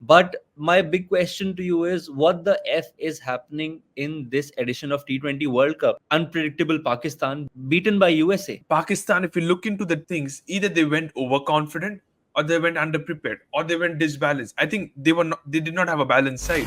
But my big question to you is, what the F is happening in this edition of T20 World Cup? Unpredictable Pakistan beaten by USA. Pakistan, if you look into the things, either they went overconfident or they went underprepared or they went disbalanced. I think they did not have a balanced side.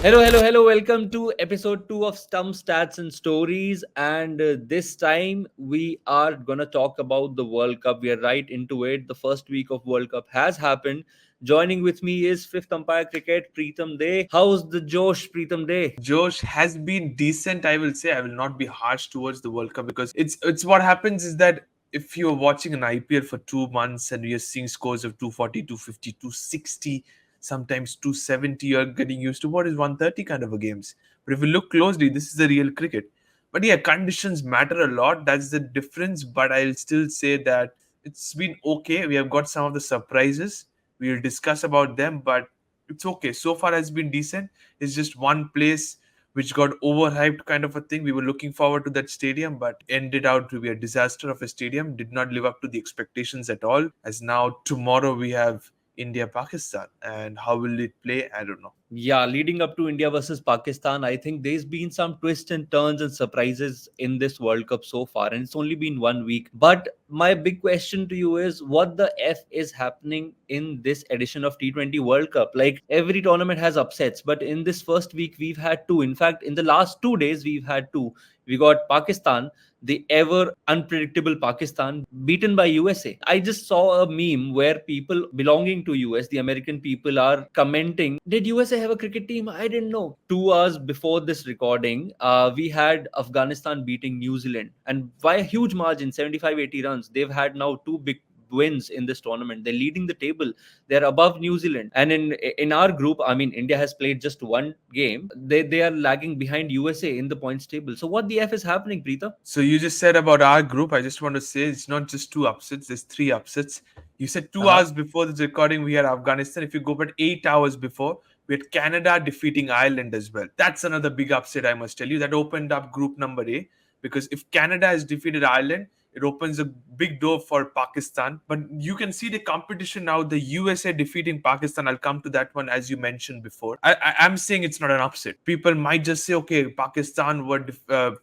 Hello. Welcome to episode 2 of Stump Stats and Stories. And this time we are going to talk about the World Cup. We are right into it. The first week of World Cup has happened. Joining with me is fifth umpire cricket, Preetham Day. How's the Josh, Preetham Day? Josh has been decent, I will say. I will not be harsh towards the World Cup because it's what happens is that if you're watching an IPL for 2 months and you're seeing scores of 240, 250, 260, sometimes 270, you're getting used to what is 130 kind of a games. But if you look closely, this is the real cricket. But yeah, conditions matter a lot. That's the difference. But I'll still say that it's been okay. We have got some of the surprises. We'll discuss about them, but it's okay. So far has been decent. It's just one place which got overhyped kind of a thing. We were looking forward to that stadium, but ended out to be a disaster of a stadium. Did not live up to the expectations at all. As now tomorrow we have India Pakistan, and how will it play? I don't know. Yeah, leading up to India versus Pakistan, I think there's been some twists and turns and surprises in this World Cup so far, and it's only been 1 week. But my big question to you is, what the F is happening in this edition of T20 World Cup? Like, every tournament has upsets, but in this first week, we've had two. In fact, in the last 2 days, we've had two. We got Pakistan, the ever unpredictable Pakistan, beaten by USA. I just saw a meme where people belonging to US, the American people, are commenting, did USA have a cricket team? I didn't know. 2 hours before this recording, we had Afghanistan beating New Zealand, and by a huge margin, 75-80 runs. They've had now two big wins in this tournament. They're leading the table. They're above New Zealand. And in our group, I mean, India has played just one game. They are lagging behind USA in the points table. So what the F is happening, Preeta? So you just said about our group. I just want to say it's not just two upsets. There's three upsets. You said 2 hours before this recording we had Afghanistan. If you go back 8 hours before, we had Canada defeating Ireland as well. That's another big upset, I must tell you. That opened up group number A, because if Canada has defeated Ireland, it opens a big door for Pakistan. But you can see the competition now. The USA defeating Pakistan. I'll come to that one as you mentioned before. I'm saying it's not an upset. People might just say, okay, Pakistan were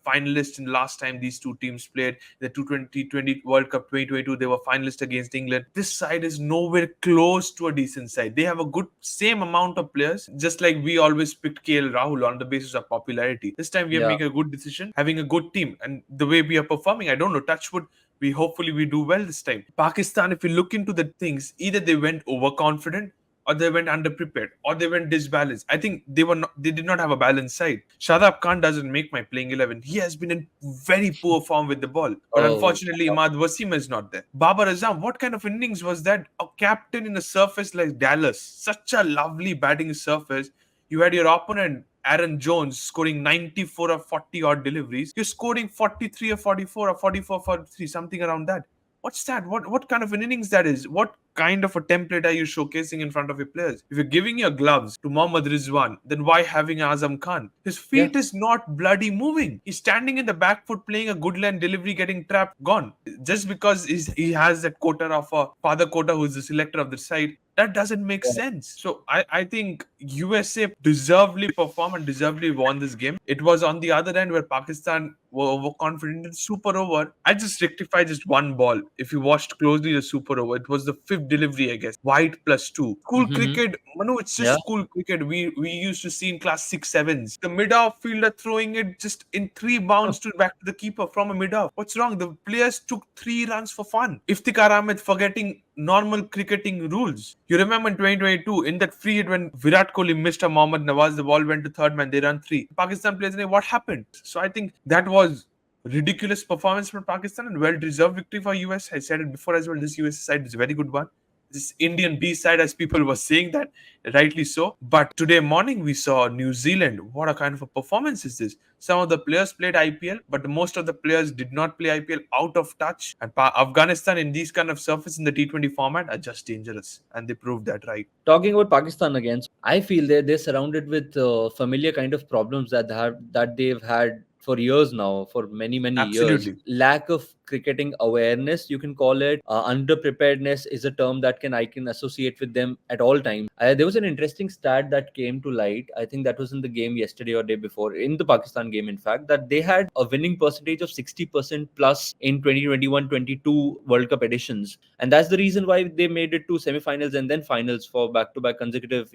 finalists in last time these two teams played the 2020 World Cup 2022. They were finalists against England. This side is nowhere close to a decent side. They have a good same amount of players, just like we always picked KL Rahul on the basis of popularity. This time we are making a good decision, having a good team, and the way we are performing, I don't know, touch wood, we hopefully we do well this time. Pakistan, if you look into the things, either they went overconfident or they went underprepared or they went disbalanced. I think they did not have a balanced side. Shadab Khan doesn't make my playing 11. He has been in very poor form with the ball. But unfortunately, Imad Wasim is not there. Babar Azam, what kind of innings was that? A captain in a surface like Dallas. Such a lovely batting surface. You had your opponent Aaron Jones scoring 94 or 40 odd deliveries. You're scoring 43 or 44 or 44 43, something around that. What's that? What kind of an innings that is? What kind of a template are you showcasing in front of your players? If you're giving your gloves to Mohammad Rizwan, then why having Azam Khan? His feet is not bloody moving. He's standing in the back foot playing a good line delivery, getting trapped, gone. Just because he has that quota of a father quota who's the selector of the side, that doesn't make sense. So I think USA deservedly performed and deservedly won this game. It was on the other end where Pakistan were overconfident in super over. I just rectified just one ball. If you watched closely the super over, it was the fifth delivery, I guess. White +2. School cricket, Manu, it's just school cricket. We used to see in class 6, 7s. The mid-off fielder throwing it just in 3 bounds to back to the keeper from a mid-off. What's wrong? The players took 3 runs for fun. Iftikhar Ahmed forgetting normal cricketing rules. You remember in 2022, in that free hit when Virat Kohli missed a Mohammad Nawaz, the ball went to third man, they run 3. Pakistan players, what happened? So I think that was ridiculous performance from Pakistan and well-deserved victory for US. I said it before as well, this US side is a very good one. This Indian B side, as people were saying that, rightly so. But today morning we saw New Zealand. What a kind of a performance is this? Some of the players played IPL, but most of the players did not play IPL, out of touch. And Afghanistan in these kind of surface in the T20 format are just dangerous, and they proved that right. Talking about Pakistan again, I feel they're surrounded with familiar kind of problems that they've had for years now, for many years. Absolutely. Lack of cricketing awareness, you can call it. Under preparedness is a term that I can associate with them at all times. There was an interesting stat that came to light. I think that was in the game yesterday or day before, in the Pakistan game, in fact, that they had a winning percentage of 60% plus in 2021-22 World Cup editions, and that's the reason why they made it to semifinals and then finals for back-to-back consecutive,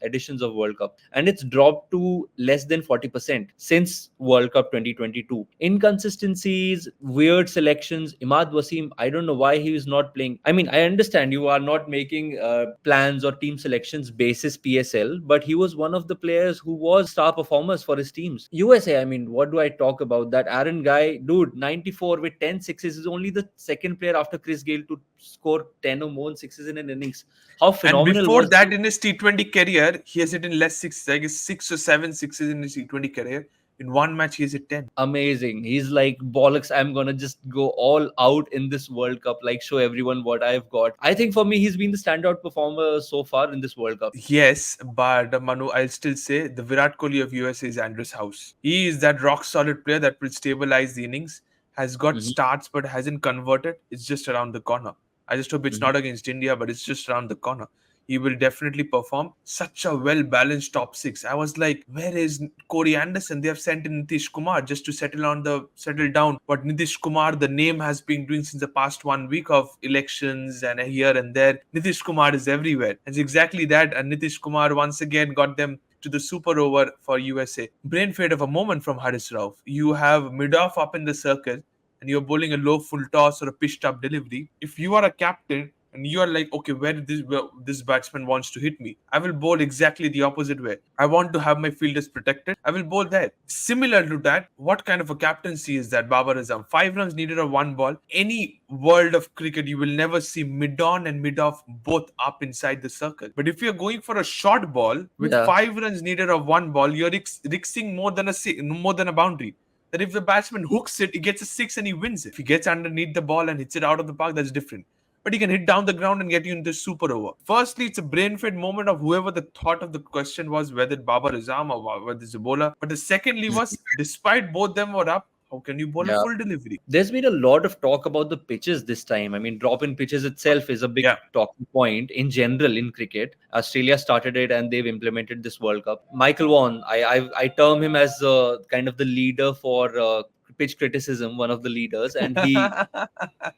editions of World Cup. And it's dropped to less than 40% since World Cup 2022. Inconsistencies, weird selections. Imad Wasim, I don't know why he is not playing. I mean, I understand you are not making plans or team selections basis PSL, but he was one of the players who was star performers for his teams. USA, I mean, what do I talk about? That Aaron guy, dude, 94 with 10 sixes, is only the second player after Chris Gale to score 10 or more sixes in an innings. How And phenomenal before was that, he? in his T20 career, he has hit in less sixes. I guess 6 or 7 sixes in his T20 career. In one match, he has hit 10. Amazing. He's like, bollocks, I'm gonna just go all out in this World Cup, like show everyone what I've got. I think for me, he's been the standout performer so far in this World Cup. Yes, but Manu, I'll still say the Virat Kohli of USA is Andrew's house. He is that rock solid player that will stabilize the innings, has got Hmm. starts but hasn't converted. It's just around the corner. I just hope it's Hmm. not against India, but it's just around the corner. He will definitely perform. Such a well balanced top six. I was like, where is Corey Anderson? They have sent in Nitish Kumar just to settle down. But Nitish Kumar, the name has been doing since the past 1 week of elections and here and there. Nitish Kumar is everywhere. And it's exactly that. And Nitish Kumar once again got them to the super over for USA. Brain fade of a moment from Haris Rauf. You have mid off up in the circle and you're bowling a low full toss or a pitched up delivery. If you are a captain and you are like, okay, where this batsman wants to hit me, I will bowl exactly the opposite way. I want to have my fielders protected, I will bowl there. Similar to that, what kind of a captaincy is that, Babar Azam? 5 runs needed of one ball. Any world of cricket, you will never see mid on and mid off both up inside the circle. But if you're going for a short ball with Yeah. 5 runs needed of one ball, you're risking more than a boundary. That if the batsman hooks it, he gets a six and he wins it. If he gets underneath the ball and hits it out of the park, that's different. But he can hit down the ground and get you into super over. Firstly, it's a brain fade moment of whoever the thought of the question was, whether Babar Azam or whether it's a bowler. But the secondly was, despite both them were up, how can you bowl a Yeah. full delivery? There's been a lot of talk about the pitches this time. I mean, drop in pitches itself is a big Yeah. talking point in general in cricket. Australia started it and they've implemented this World Cup. Michael Vaughan, I term him as kind of the leader for pitch criticism, one of the leaders, and he,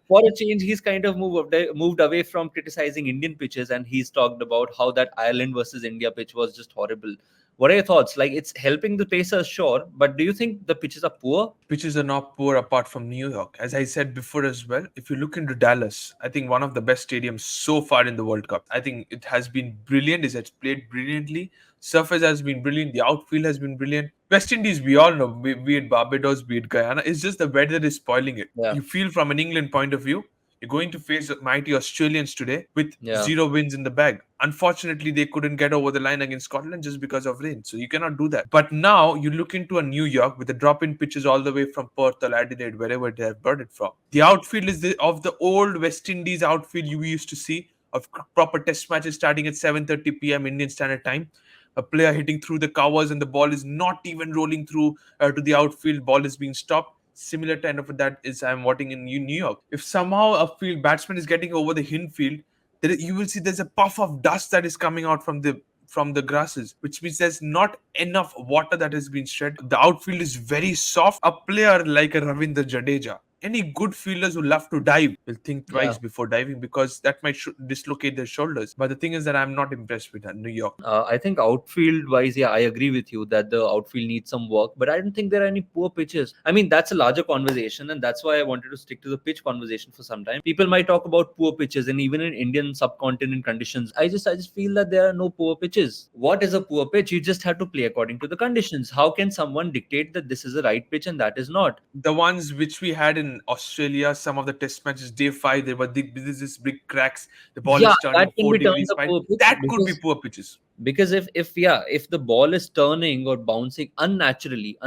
for a change, he's kind of moved away from criticizing Indian pitches, and he's talked about how that Ireland versus India pitch was just horrible. What are your thoughts? Like, it's helping the Pacers, sure, but do you think the pitches are poor? Pitches are not poor apart from New York. As I said before as well, if you look into Dallas, I think one of the best stadiums so far in the World Cup. I think it has been brilliant. It has played brilliantly. Surface has been brilliant. The outfield has been brilliant. West Indies, we all know, be it Barbados, be it Guyana, it's just the weather is spoiling it. Yeah, You feel from an England point of view, you're going to face mighty Australians today with yeah. zero wins in the bag. Unfortunately, they couldn't get over the line against Scotland just because of rain. So you cannot do that. But now you look into a New York with the drop in pitches all the way from Perth or Adelaide, wherever they have brought it from. The outfield is of the old West Indies outfield you used to see of proper test matches starting at 7:30 p.m. Indian Standard Time. A player hitting through the covers and the ball is not even rolling through to the outfield. Ball is being stopped. Similar kind of that is I'm watching in New York. If somehow a field batsman is getting over the infield, you will see there's a puff of dust that is coming out from the grasses, which means there's not enough water that has been shed. The outfield is very soft. A player like a Ravindra Jadeja, any good fielders who love to dive will think Yeah. twice before diving because that might dislocate their shoulders. But the thing is that I'm not impressed with that New York. I think outfield wise, yeah, I agree with you that the outfield needs some work, but I don't think there are any poor pitches. I mean, that's a larger conversation, and that's why I wanted to stick to the pitch conversation for some time. People might talk about poor pitches, and even in Indian subcontinent conditions, I just feel that there are no poor pitches. What is a poor pitch? You just have to play according to the conditions. How can someone dictate that this is the right pitch and that is not? The ones which we had in Australia, some of the test matches, day five, there were these big cracks. The ball Yeah, is that turning can four be termed degrees a wide. poor pitch That could be poor pitches. because if the ball is turning or bouncing unnaturally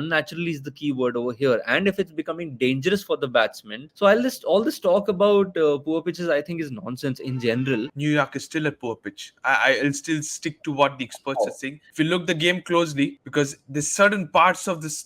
is the key word over here, and if it's becoming dangerous for the batsman, so all this talk about poor pitches, I think, is nonsense in general. New York is still a poor pitch. I'll still stick to what the experts are Oh, saying. If you look the game closely, because there's certain parts of this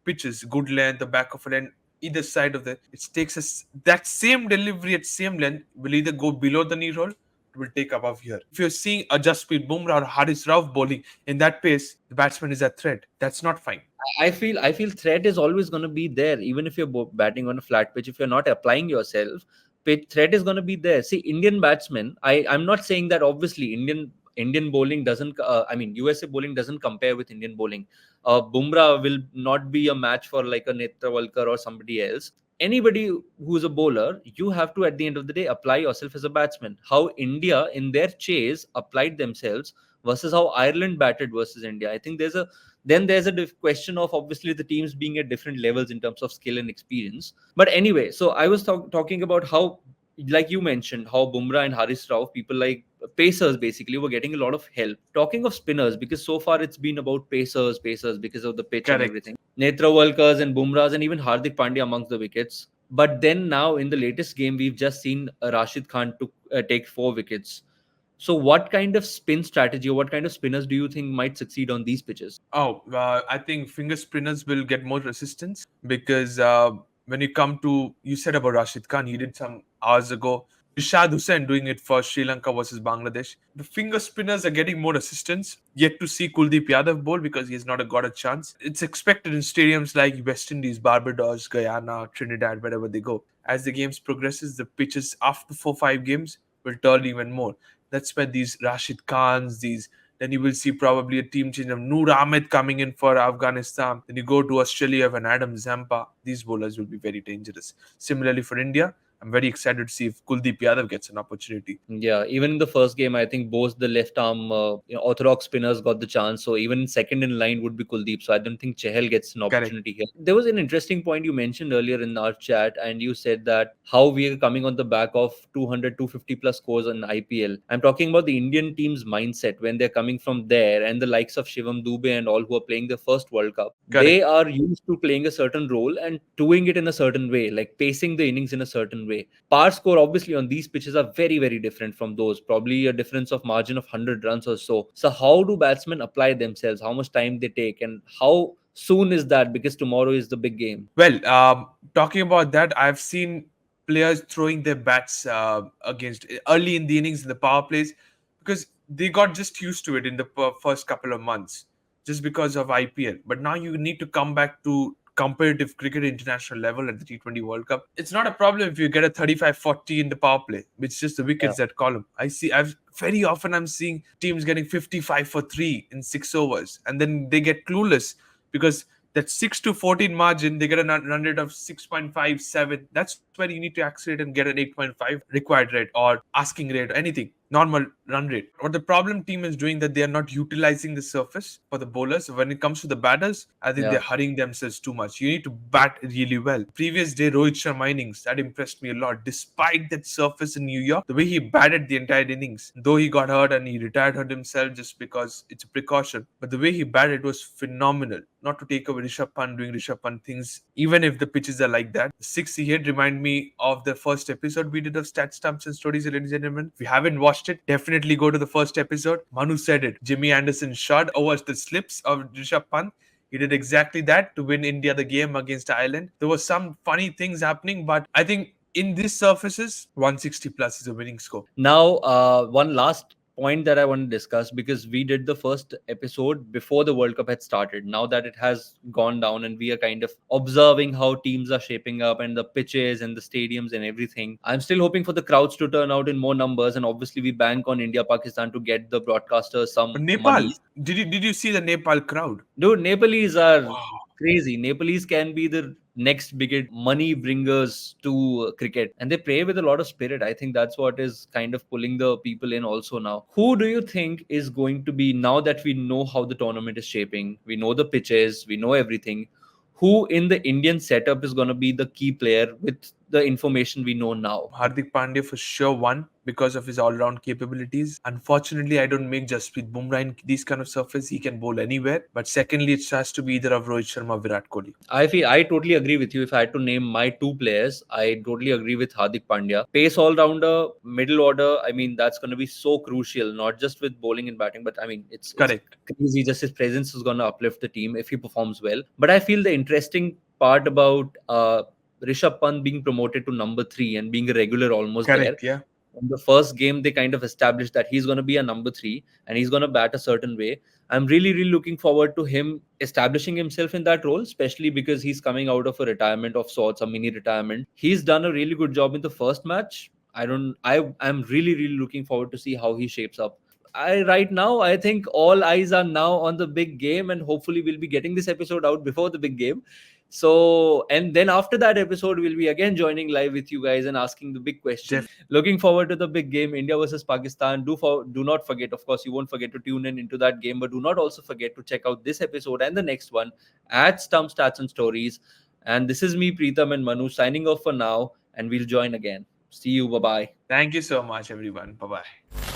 pitches, good length, the back of it, and either side of the. It takes us that same delivery at same length will either go below the knee roll. It will take above here. If you're seeing a Jasprit Bumrah or Haris Rauf bowling in that pace, the batsman is at threat. That's not fine. I feel threat is always going to be there, even if you're batting on a flat pitch. If you're not applying yourself, threat is going to be there. See, Indian batsmen. I'm not saying that obviously Indian bowling doesn't. I mean, USA bowling doesn't compare with Indian bowling. Bumrah will not be a match for like a Netravalkar or somebody else. Anybody who's a bowler, you have to at the end of the day apply yourself as a batsman. How India in their chase applied themselves versus how Ireland batted versus India. I think there's a question of obviously the teams being at different levels in terms of skill and experience. But anyway, so I was talking about how, like you mentioned, how Bumrah and Haris Rauf, people like pacers basically were getting a lot of help. Talking of spinners, because so far it's been about pacers because of the pitch and Correct. everything. Netravalkars and Bumrahs and even Hardik Pandya amongst the wickets. But then now in the latest game, we've just seen Rashid Khan to take 4 wickets. So, what kind of spin strategy or what kind of spinners do you think might succeed on these pitches? Oh, I think finger spinners will get more resistance because when you come to, you said about Rashid Khan, he did some hours ago. Rishad Hussain doing it for Sri Lanka versus Bangladesh. The finger spinners are getting more assistance. Yet to see Kuldeep Yadav bowl because he has not got a chance. It's expected in stadiums like West Indies, Barbados, Guyana, Trinidad, wherever they go. As the games progresses, the pitches after 4-5 games will turn even more. That's where these Rashid Khans, these then you will see probably a team change of Noor Ahmed coming in for Afghanistan. Then you go to Australia, you have an Adam Zampa. These bowlers will be very dangerous. Similarly for India, I'm very excited to see if Kuldeep Yadav gets an opportunity. Yeah, even in the first game, I think both the left arm orthodox spinners got the chance. So even second in line would be Kuldeep. So I don't think Chehel gets an Correct. opportunity here. There was an interesting point you mentioned earlier in our chat, and you said that how we are coming on the back of 200, 250 plus scores in IPL. I'm talking about the Indian team's mindset when they're coming from there, and the likes of Shivam Dubey and all who are playing their first World Cup. Correct. They are used to playing a certain role and doing it in a certain way, like pacing the innings in a certain way. Par score obviously on these pitches are very different from those, probably a difference of margin of 100 runs or so how do batsmen apply themselves, how much time they take, and how soon is that, because tomorrow is the big game. Well, talking about that, I've seen players throwing their bats against early in the innings in the power plays because they got just used to it in the first couple of months just because of IPL. But now you need to come back to competitive cricket international level at the T20 World Cup. It's not a problem if you get a 35-40 in the power play. It's just the Yeah. wickets that call them. I've very often I'm seeing teams getting 55 for 3 in 6 overs and then they get clueless because that 6 to 14 margin, they get a run rate of 6.57. That's where you need to accelerate and get an 8.5 required rate or asking rate, anything, normal run rate. What the problem team is doing that they are not utilizing the surface for the bowlers. When it comes to the batters, I think Yeah. they're hurrying themselves too much. You need to bat really well. Previous day, Rohit Sharma innings, that impressed me a lot. Despite that surface in New York, the way he batted the entire innings, though he got hurt and he retired hurt himself just because it's a precaution, but the way he batted was phenomenal. Not to take away Rishabh Pant doing Rishabh Pant things, even if the pitches are like that. The six he hit remind me of the first episode we did of Stat Stumps and Stories, ladies and gentlemen. If you haven't watched it, definitely go to the first episode. Manu said it. Jimmy Anderson shot over the slips of Rishabh Pant. He did exactly that to win India the game against Ireland. There was some funny things happening, but I think in these surfaces, 160 plus is a winning score. Now, one last point that I want to discuss, because we did the first episode before the World Cup had started. Now that it has gone down and we are kind of observing how teams are shaping up and the pitches and the stadiums and everything, I'm still hoping for the crowds to turn out in more numbers. And obviously, we bank on India Pakistan to get the broadcasters some But Nepal, money. did you see the Nepal crowd? Dude, Nepalese are Wow. crazy. Nepalese can be the next biggest money bringers to cricket, and they play with a lot of spirit. I think that's what is kind of pulling the people in also now. Who do you think is going to be, now that we know how the tournament is shaping, we know the pitches, we know everything, who in the Indian setup is going to be the key player with the information we know now? Hardik Pandya for sure won because of his all-round capabilities. Unfortunately, I don't make Jasprit Bumrah in these kind of surface. He can bowl anywhere. But secondly, it has to be either of Rohit Sharma or Virat Kohli. I totally agree with you. If I had to name my two players, I totally agree with Hardik Pandya. Pace all rounder, middle order. I mean, that's going to be so crucial, not just with bowling and batting, but I mean, it's Correct. crazy. Just his presence is going to uplift the team if he performs well. But I feel the interesting part about Rishabh Pant being promoted to number 3 and being a regular almost there. Correct. Yeah. In the first game, they kind of established that he's going to be a number 3 and he's going to bat a certain way. I'm really, really looking forward to him establishing himself in that role, especially because he's coming out of a retirement of sorts, a mini retirement. He's done a really good job in the first match. I'm really, really looking forward to see how he shapes up. Right now, I think all eyes are now on the big game, and hopefully we'll be getting this episode out before the big game. So, and then after that episode, we'll be again joining live with you guys and asking the big question. Looking forward to the big game, India versus Pakistan. Do not forget, of course, you won't forget to tune in into that game, but do not also forget to check out this episode and the next one at Stump Stats and Stories. And this is me, Preetham and Manu, signing off for now, and we'll join again. See you. Bye bye. Thank you so much, everyone. Bye bye.